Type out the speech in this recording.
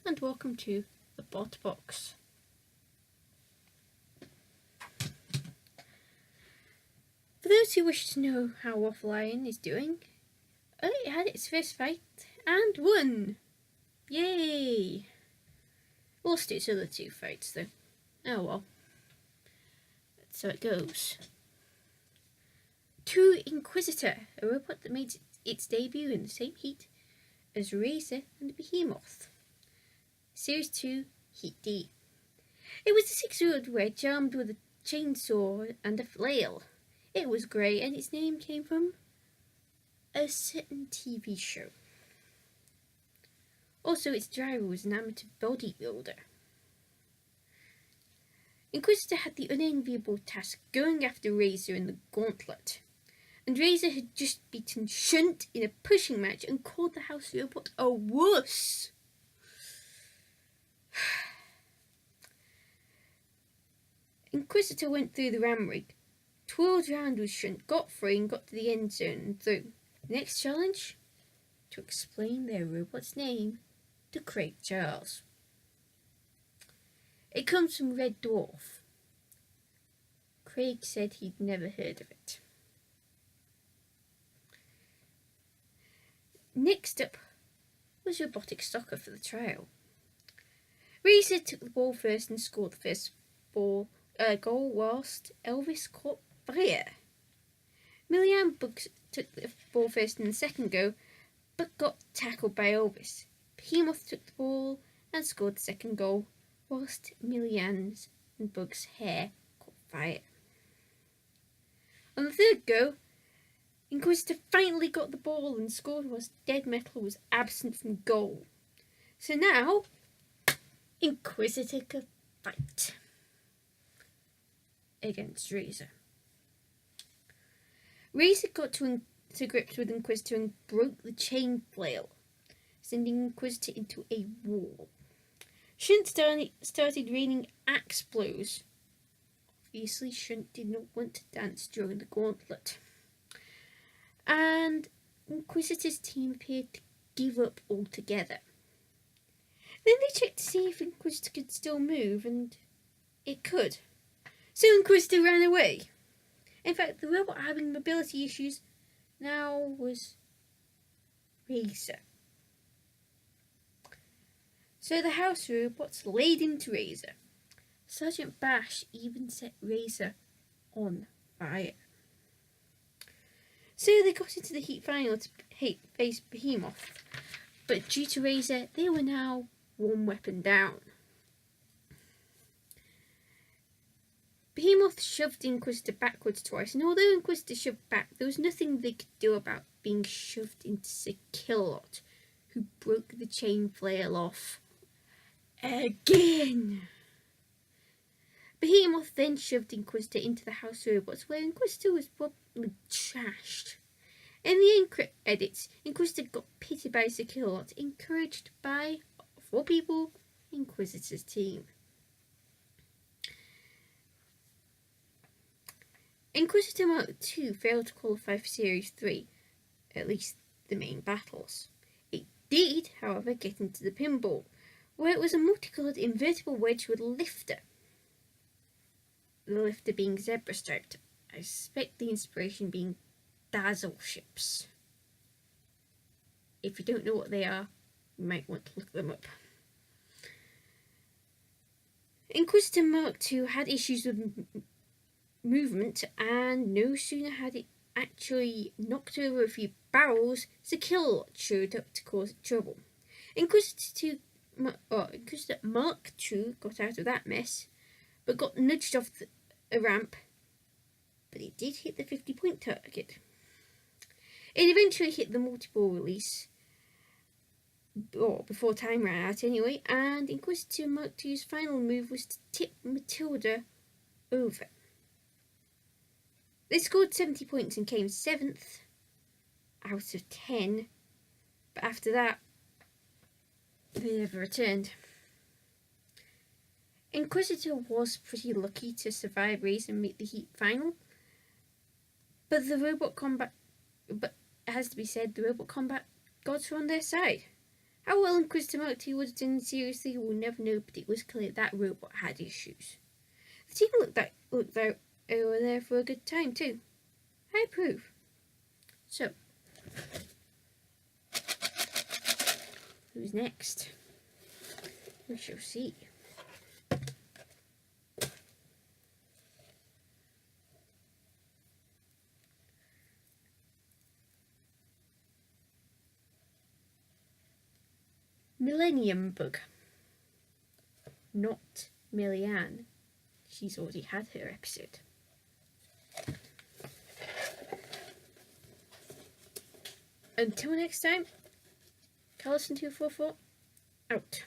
and welcome to the Bot Box. For those who wish to know how Waffle Iron is doing, it had its first fight and won! Yay! Lost its other two fights though. Oh well. That's how it goes. To Inquisitor, a robot that made its debut in the same heat as Razor and Behemoth. Series 2, Heat D. It was a 6-year-old wedge armed with a chainsaw and a flail. It was grey and its name came from a certain TV show. Also, its driver was an amateur bodybuilder. Inquisitor had the unenviable task going after Razor in the gauntlet, and Razor had just beaten Shunt in a pushing match and called the house robot a wuss. Inquisitor went through the ram rig, twirled round with Shunt, got free and got to the end zone and through. The next challenge? To explain their robot's name to Craig Charles. It comes from Red Dwarf. Craig said he'd never heard of it. Next up was Robotic Soccer for the trial. Razor took the ball first and scored the first goal whilst Elvis caught fire. Millian Bugs took the ball first in the second go, but got tackled by Elvis. Behemoth took the ball and scored the second goal, whilst Millian's and Bugs' hair caught fire. On the third go, Inquisitor finally got the ball and scored whilst Dead Metal was absent from goal. So now, Inquisitor could fight against Razor. Razor got to grips with Inquisitor and broke the chain flail, sending Inquisitor into a wall. Shunt started raining axe blows. Obviously, Shunt did not want to dance during the gauntlet. And Inquisitor's team appeared to give up altogether. Then they checked to see if Inquisitor could still move, and it could. So Inquisitor ran away. In fact, the robot having mobility issues now was Razor. So the house robots laid into Razor. Sergeant Bash even set Razor on fire. So they got into the heat final to face Behemoth, but due to Razor, they were now one weapon down. Behemoth shoved Inquisitor backwards twice, and although Inquisitor shoved back, there was nothing they could do about being shoved into Sir Killalot, who broke the chain flail off again. Behemoth then shoved Inquisitor into the house robots, where Inquisitor was probably trashed. In the end edits, Inquisitor got pitted by Sir Killalot, encouraged by, of all people, Inquisitor's team. Inquisitor Mark II failed to qualify for Series 3, at least the main battles. It did, however, get into the pinball, where it was a multicoloured invertible wedge with a lifter. The lifter being zebra striped. I suspect the inspiration being dazzle ships. If you don't know what they are, you might want to look them up. Inquisitor Mark II had issues with movement, and no sooner had it actually knocked over a few barrels, Sir Killalot showed up to cause trouble. Inquisitor Mark II got out of that mess, but got nudged off a ramp, but it did hit the 50-point target. It eventually hit the multi-ball release, or before time ran out anyway, and Inquisitor Mark II's final move was to tip Matilda over. They scored 70 points and came 7th out of 10, but after that, they never returned. Inquisitor was pretty lucky to survive Razor and make the heat final, but it has to be said, the robot combat gods were on their side. How well Inquisitor Mark II was done seriously, we'll never know, but it was clear that robot had issues. The team looked out over there for a good time too. I approve. So, who's next? We shall see. Millennium Bug. Not Millyanne. She's already had her episode. Until next time, Carlson244 out.